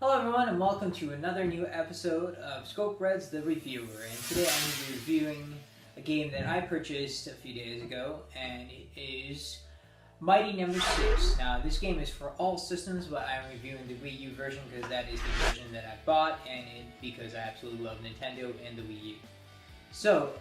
Hello everyone and welcome to another new episode of Scope Red's The Reviewer, and today I'm going to be reviewing a game that I purchased a few days ago, and it is Mighty Number 6. Now this game is for all systems, but I'm reviewing the Wii U version because that is the version that I bought, and because I absolutely love Nintendo and the Wii U. So,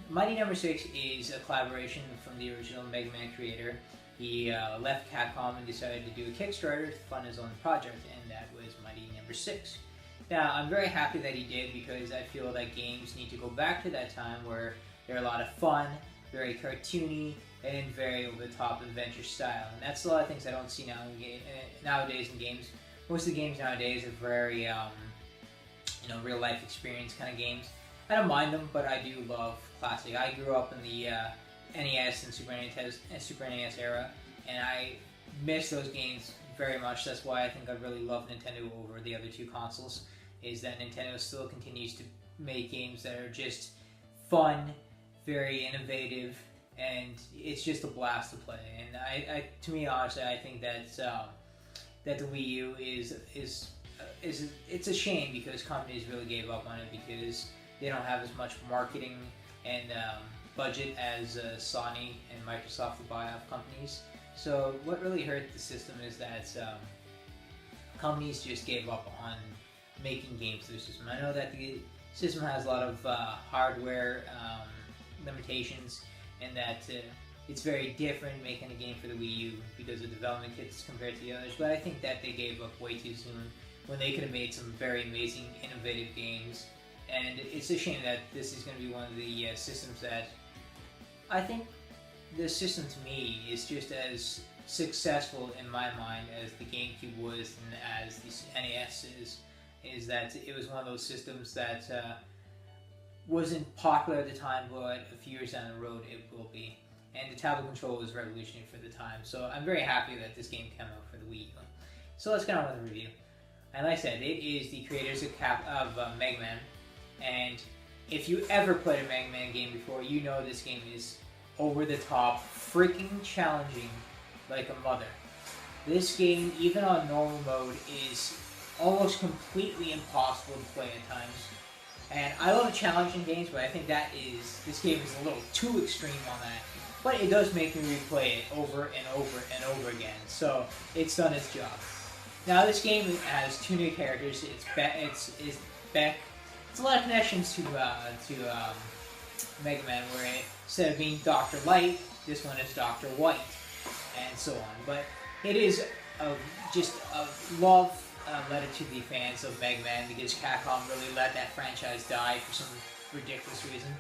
Mighty Number 6 is a collaboration from the original Mega Man creator. He left Capcom and decided to do a Kickstarter to fund his own project, and that was Mighty Number 6. Now, I'm very happy that he did because I feel that games need to go back to that time where they're a lot of fun, very cartoony, and very over-the-top adventure style. And that's a lot of things I don't see nowadays in games. Most of the games nowadays are very, real-life experience kind of games. I don't mind them, but I do love classic. I grew up in the NES and Super NES era, and I miss those games very much. That's why I think I really love Nintendo over the other two consoles, is that Nintendo still continues to make games that are just fun, very innovative, and it's just a blast to play. And to me, honestly, I think that the Wii U is it's a shame because companies really gave up on it because they don't have as much marketing and budget as Sony and Microsoft to buy off companies. So what really hurt the system is that companies just gave up on making games for the system. I know that the system has a lot of hardware limitations, and that it's very different making a game for the Wii U because of development kits compared to the others, but I think that they gave up way too soon when they could have made some very amazing, innovative games. And it's a shame that this is going to be one of the systems that I think the system to me is just as successful in my mind as the GameCube was and as the NES is that it was one of those systems that wasn't popular at the time, but a few years down the road it will be. And the tablet control was revolutionary for the time, so I'm very happy that this game came out for the Wii U. So let's get on with the review. And like I said, it is the creators of Mega Man. And if you ever played a Mega Man game before, you know this game is over the top, freaking challenging like a mother. This game, even on normal mode, is almost completely impossible to play at times. And I love challenging games, but I think this game is a little too extreme on that. But it does make me replay it over and over and over again, so it's done its job. Now this game has two new characters. It's Beck. It's a lot of connections to Mega Man, where instead of being Dr. Light, this one is Dr. White, and so on. But it is just a love letter to the fans of Mega Man because Capcom really let that franchise die for some ridiculous reason.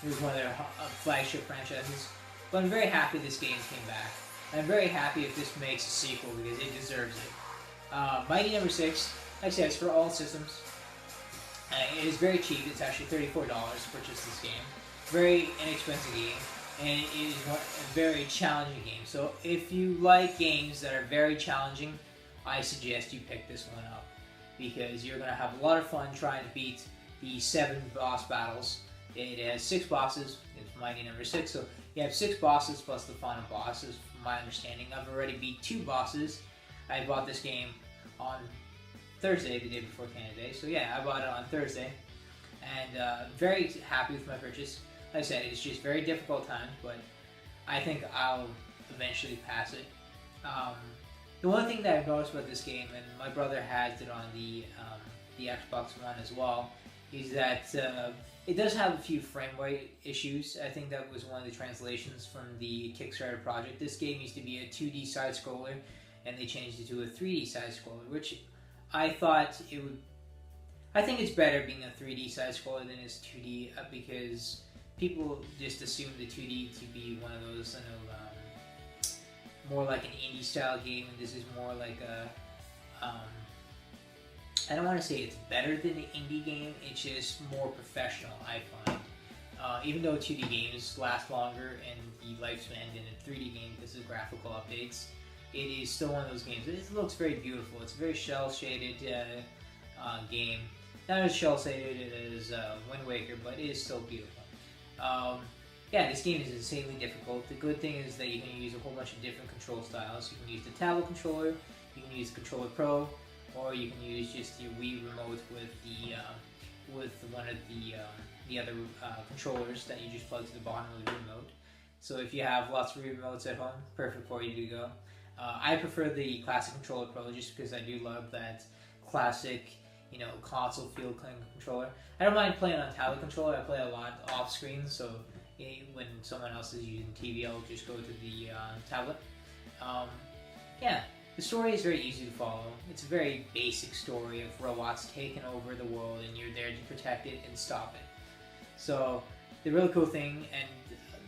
It was one of their flagship franchises. But I'm very happy this game came back. And I'm very happy if this makes a sequel because it deserves it. Mighty Number 6, like I said, it's for all systems. It is very cheap. It's actually $34 to purchase this game. Very inexpensive game, and it is a very challenging game. So if you like games that are very challenging, I suggest you pick this one up because you're going to have a lot of fun trying to beat the 7 boss battles. It has 6 bosses. It's Mighty Number 6, so you have 6 bosses plus the final bosses. From my understanding, I've already beat 2 bosses. I bought this game on Thursday, the day before Canada Day. So yeah, I bought it on Thursday, and very happy with my purchase. Like I said, it's just very difficult times, but I think I'll eventually pass it. The one thing that I've noticed about this game, and my brother has it on the Xbox One as well, is that it does have a few frame rate issues. I think that was one of the translations from the Kickstarter project. This game used to be a 2D side-scroller, and they changed it to a 3D side-scroller, which I thought it would. I think it's better being a 3D side-scroller than it's 2D because people just assume the 2D to be one of those, more like an indie style game, and this is more like a. I don't want to say it's better than an indie game. It's just more professional, I find. Even though 2D games last longer in the lifespan than a 3D game because of graphical updates, it is still one of those games. It looks very beautiful. It's a very shell-shaded game. Not as shell-shaded as Wind Waker, but it is still beautiful. Yeah, this game is insanely difficult. The good thing is that you can use a whole bunch of different control styles. You can use the tablet controller, you can use the Controller Pro, or you can use just your Wii remote with one of the other controllers that you just plug to the bottom of the remote. So if you have lots of remotes at home, perfect for you to go. I prefer the Classic Controller Pro just because I do love that classic, console feel controller. I don't mind playing on tablet controller. I play a lot off screen, so when someone else is using TV, I'll just go to the tablet. Yeah, the story is very easy to follow. It's a very basic story of robots taking over the world, and you're there to protect it and stop it. So the really cool thing, and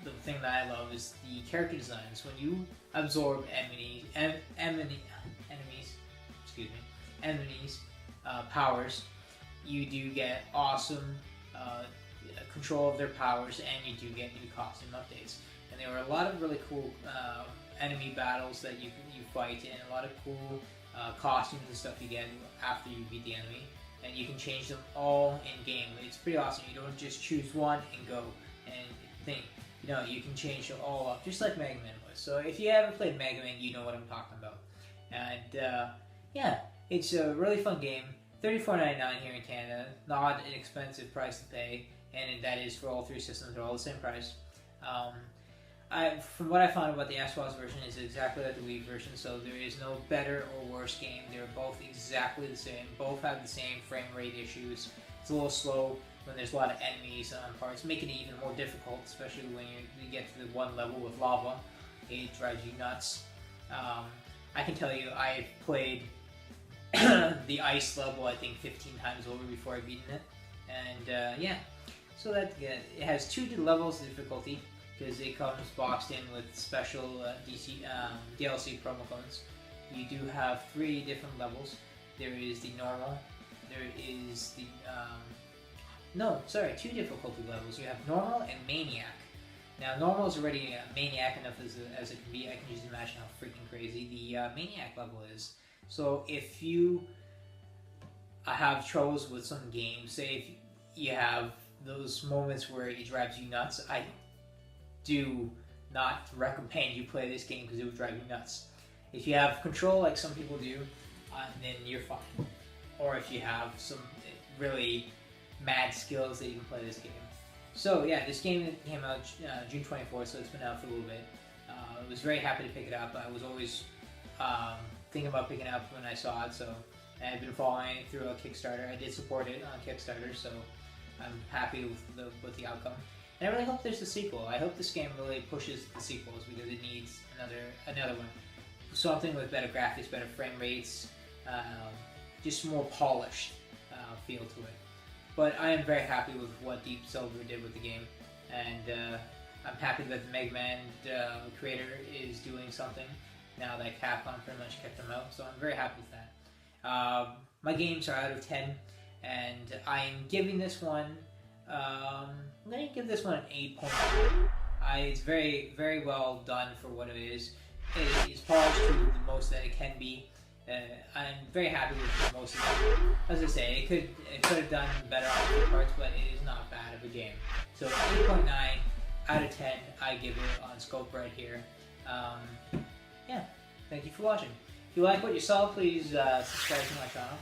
the thing that I love, is the character designs. When you absorb enemies, powers, you do get awesome control of their powers, and you do get new costume updates. And there were a lot of really cool enemy battles that you fight, and a lot of cool costumes and stuff you get after you beat the enemy. And you can change them all in game. It's pretty awesome. You don't just choose one and go and think. You can change it all up, just like Mega Man was. So if you haven't played Mega Man, you know what I'm talking about. And yeah, it's a really fun game. $34.99 here in Canada, not an expensive price to pay, and that is for all three systems. They're all the same price. From what I found about the Xbox version, is exactly like the Wii version, so there is no better or worse game. They're both exactly the same. Both have the same frame rate issues. It's a little slow when there's a lot of enemies on parts, making it even more difficult, especially when you get to the one level with lava. It drives you nuts. I can tell you, I've played the ice level, I think, 15 times over before I've beaten it. And yeah, so that it has 2 levels of difficulty, because it comes boxed in with special DLC promo codes. You do have 3 different levels. There is the normal, there is the 2 difficulty levels. You have normal and maniac. Now, normal is already maniac enough as it can be. I can just imagine how freaking crazy the maniac level is. So if you have troubles with some games, say if you have those moments where it drives you nuts, I do not recommend you play this game because it will drive you nuts. If you have control like some people do, then you're fine. Or if you have some really mad skills, that you can play this game. So yeah, this game came out June 24th, so it's been out for a little bit. I was very happy to pick it up. I was always thinking about picking it up when I saw it, so I've been following it through a Kickstarter. I did support it on Kickstarter, so I'm happy with the outcome. And I really hope there's a sequel. I hope this game really pushes the sequels, because it needs another one. Something with better graphics, better frame rates, just more polished feel to it. But I am very happy with what Deep Silver did with the game, and I'm happy that the Mega Man creator is doing something now that Capcom pretty much kept them out, so I'm very happy with that. My games are out of 10, and I'm giving this one, I'm going to give this one an 8.2. It's very, very well done for what it is. It is polished to the most that it can be. I'm very happy with most of it. As I say, it could have done better on a few parts, but it is not bad of a game. So 8.9 out of 10, I give it on Scope right here. Yeah, thank you for watching. If you like what you saw, please subscribe to my channel.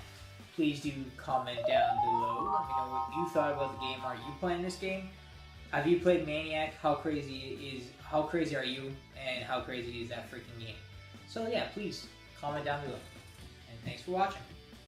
Please do comment down below. Let me know what you thought about the game. Are you playing this game? Have you played Maniac? How crazy are you? And how crazy is that freaking game? So yeah, please comment down below. And thanks for watching.